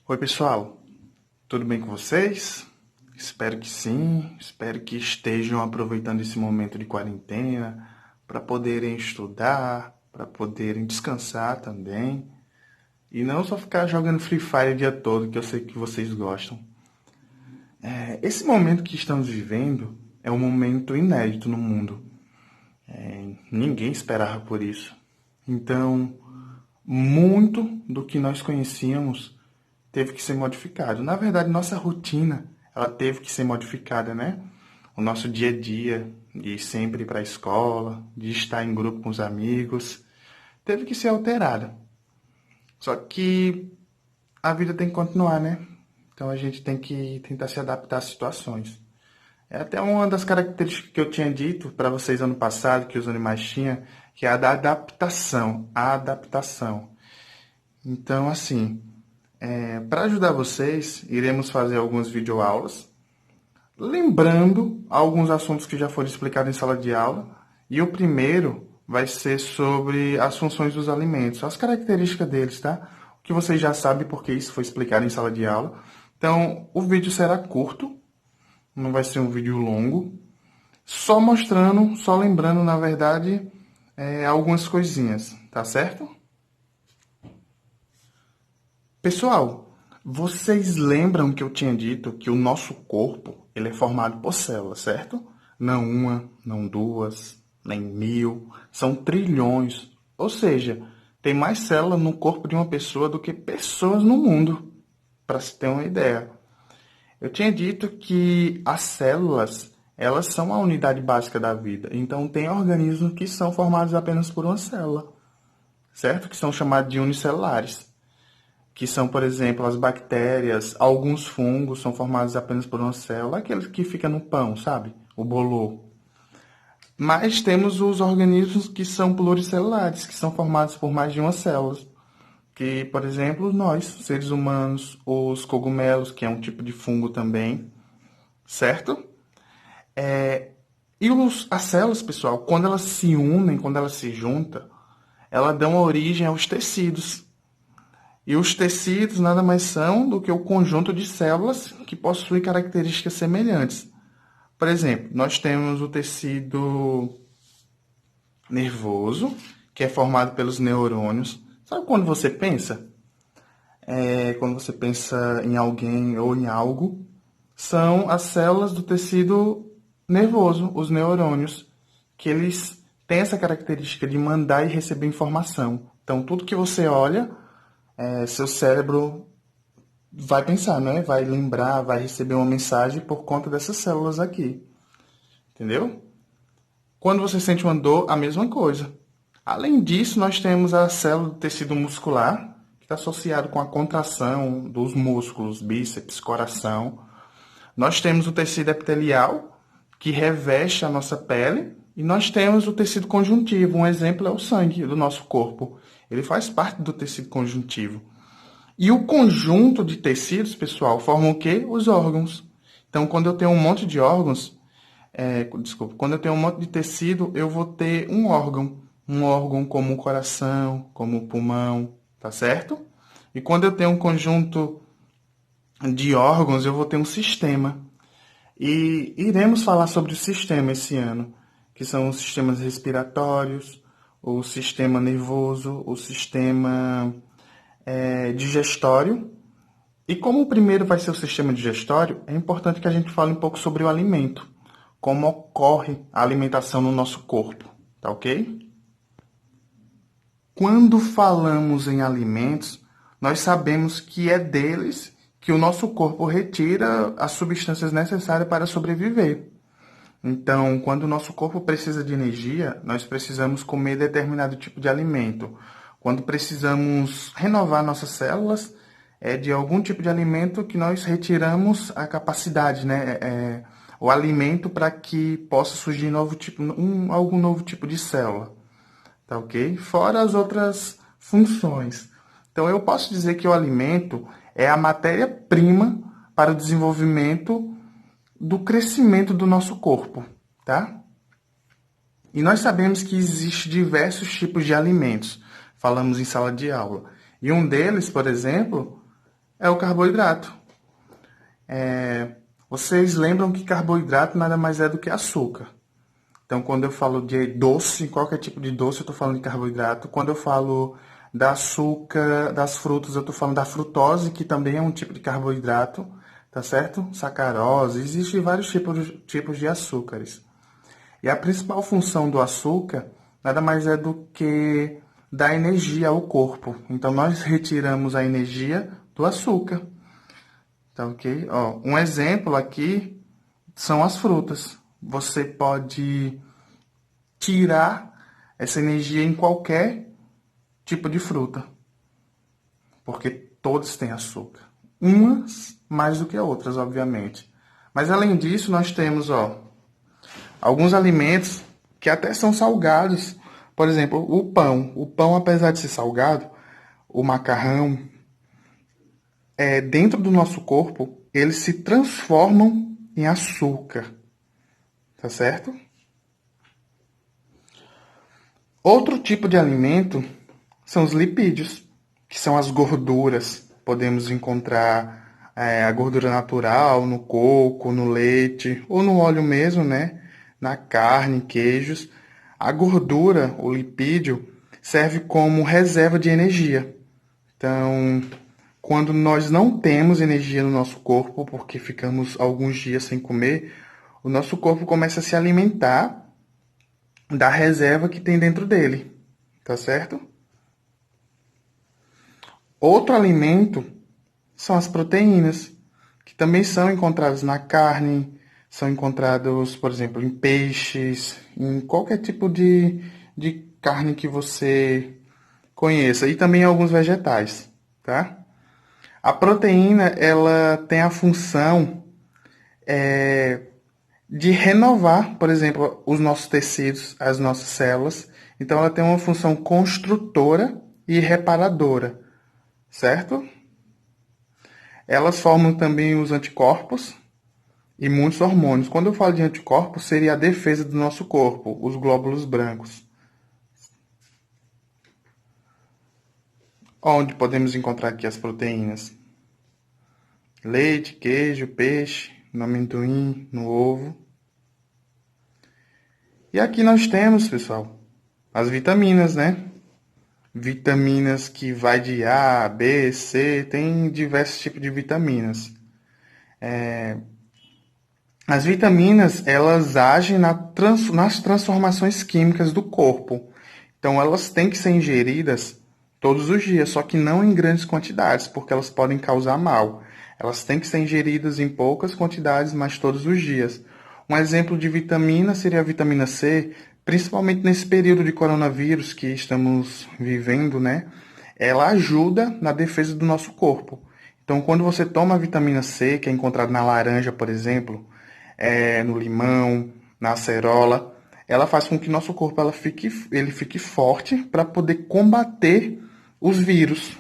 Oi, pessoal, tudo bem com vocês? Espero que sim, espero que estejam aproveitando esse momento de quarentena para poderem estudar, para poderem descansar também e não só ficar jogando Free Fire o dia todo, que eu sei que vocês gostam. Esse momento que estamos vivendo é um momento inédito no mundo. Ninguém esperava por isso. Então, muito do que nós conhecíamos teve que ser modificado. Na verdade, nossa rotina, ela teve que ser modificada, né? O nosso dia a dia, de ir sempre para a escola, de estar em grupo com os amigos, teve que ser alterada. Só que a vida tem que continuar, né? Então a gente tem que tentar se adaptar às situações. É até uma das características que eu tinha dito para vocês ano passado, que os animais tinham, que é a da adaptação. A adaptação. Então, assim, para ajudar vocês, iremos fazer algumas videoaulas, lembrando alguns assuntos que já foram explicados em sala de aula. E o primeiro vai ser sobre as funções dos alimentos, as características deles, tá? O que vocês já sabem porque isso foi explicado em sala de aula. Então, o vídeo será curto, não vai ser um vídeo longo, só mostrando, só lembrando, na verdade, algumas coisinhas, tá certo? Pessoal, vocês lembram que eu tinha dito que o nosso corpo ele é formado por células, certo? Não uma, não duas, nem 1000, são trilhões. Ou seja, tem mais células no corpo de uma pessoa do que pessoas no mundo, para se ter uma ideia. Eu tinha dito que as células, elas são a unidade básica da vida. Então, tem organismos que são formados apenas por uma célula, certo? Que são chamados de unicelulares. Que são, por exemplo, as bactérias, alguns fungos são formados apenas por uma célula, aqueles que ficam no pão, sabe? O bolor. Mas temos os organismos que são pluricelulares, que são formados por mais de uma célula. Que, por exemplo, nós, seres humanos, os cogumelos, que é um tipo de fungo também, certo? As células, pessoal, quando elas se unem, quando elas se juntam, elas dão origem aos tecidos. E os tecidos nada mais são do que o conjunto de células que possuem características semelhantes. Por exemplo, nós temos o tecido nervoso, que é formado pelos neurônios. Sabe quando você pensa? Quando você pensa em alguém ou em algo, são as células do tecido nervoso, os neurônios, que eles têm essa característica de mandar e receber informação. Então, tudo que você olha, seu cérebro vai pensar, né? Vai lembrar, vai receber uma mensagem por conta dessas células aqui. Entendeu? Quando você sente uma dor, a mesma coisa. Além disso, nós temos a célula do tecido muscular, que está associado com a contração dos músculos, bíceps, coração. Nós temos o tecido epitelial, que reveste a nossa pele. E nós temos o tecido conjuntivo. Um exemplo é o sangue do nosso corpo. Ele faz parte do tecido conjuntivo. E o conjunto de tecidos, pessoal, forma o quê? Os órgãos. Então, quando eu tenho um monte de órgãos, quando eu tenho um monte de tecido, eu vou ter um órgão. Um órgão como o coração, como o pulmão, tá certo? E quando eu tenho um conjunto de órgãos, eu vou ter um sistema. E iremos falar sobre o sistema esse ano, que são os sistemas respiratórios, o sistema nervoso, o sistema digestório. E como o primeiro vai ser o sistema digestório, é importante que a gente fale um pouco sobre o alimento, como ocorre a alimentação no nosso corpo, tá ok? Quando falamos em alimentos, nós sabemos que é deles que o nosso corpo retira as substâncias necessárias para sobreviver. Então, quando o nosso corpo precisa de energia, nós precisamos comer determinado tipo de alimento. Quando precisamos renovar nossas células, é de algum tipo de alimento que nós retiramos a capacidade, né? O alimento para que possa surgir algum novo tipo de célula, tá ok? Fora as outras funções. Então, eu posso dizer que o alimento é a matéria-prima para o desenvolvimento do crescimento do nosso corpo, tá? E nós sabemos que existem diversos tipos de alimentos. Falamos em sala de aula. E um deles, por exemplo, É o carboidrato. Vocês lembram que carboidrato nada mais é do que açúcar. Então, quando eu falo de doce, qualquer tipo de doce, eu estou falando de carboidrato. Quando eu falo da açúcar, das frutas, eu estou falando da frutose, que também é um tipo de carboidrato, tá certo? Sacarose, existem vários tipos de açúcares. E a principal função do açúcar nada mais é do que dar energia ao corpo. Então, nós retiramos a energia do açúcar, tá ok? Ó, um exemplo aqui são as frutas. Você pode tirar essa energia em qualquer tipo de fruta, porque todas têm açúcar. Umas mais do que outras, obviamente. Mas além disso, nós temos, alguns alimentos que até são salgados. Por exemplo, o pão. O pão, apesar de ser salgado, o macarrão, dentro do nosso corpo, eles se transformam em açúcar, tá certo? Outro tipo de alimento são os lipídios, que são as gorduras. Podemos encontrar a gordura natural no coco, no leite ou no óleo mesmo, né? Na carne, queijos. A gordura, o lipídio, serve como reserva de energia. Então, quando nós não temos energia no nosso corpo, porque ficamos alguns dias sem comer, o nosso corpo começa a se alimentar da reserva que tem dentro dele, tá certo? Outro alimento são as proteínas, que também são encontradas na carne, são encontrados, por exemplo, em peixes, em qualquer tipo de carne que você conheça, e também em alguns vegetais, tá? A proteína, ela tem a função de renovar, por exemplo, os nossos tecidos, as nossas células. Então, ela tem uma função construtora e reparadora, certo? Elas formam também os anticorpos e muitos hormônios. Quando eu falo de anticorpos, seria a defesa do nosso corpo, os glóbulos brancos. Onde podemos encontrar aqui as proteínas? Leite, queijo, peixe, no amendoim, no ovo. E aqui nós temos, pessoal, as vitaminas, né? Vitaminas que vai de A, B, C, tem diversos tipos de vitaminas. As vitaminas, elas agem nas transformações químicas do corpo. Então, elas têm que ser ingeridas todos os dias, só que não em grandes quantidades, porque elas podem causar mal. Elas têm que ser ingeridas em poucas quantidades, mas todos os dias. Um exemplo de vitamina seria a vitamina C, principalmente nesse período de coronavírus que estamos vivendo, né? Ela ajuda na defesa do nosso corpo. Então, quando você toma a vitamina C, que é encontrada na laranja, por exemplo, no limão, na acerola, ela faz com que nosso corpo ele fique forte para poder combater os vírus,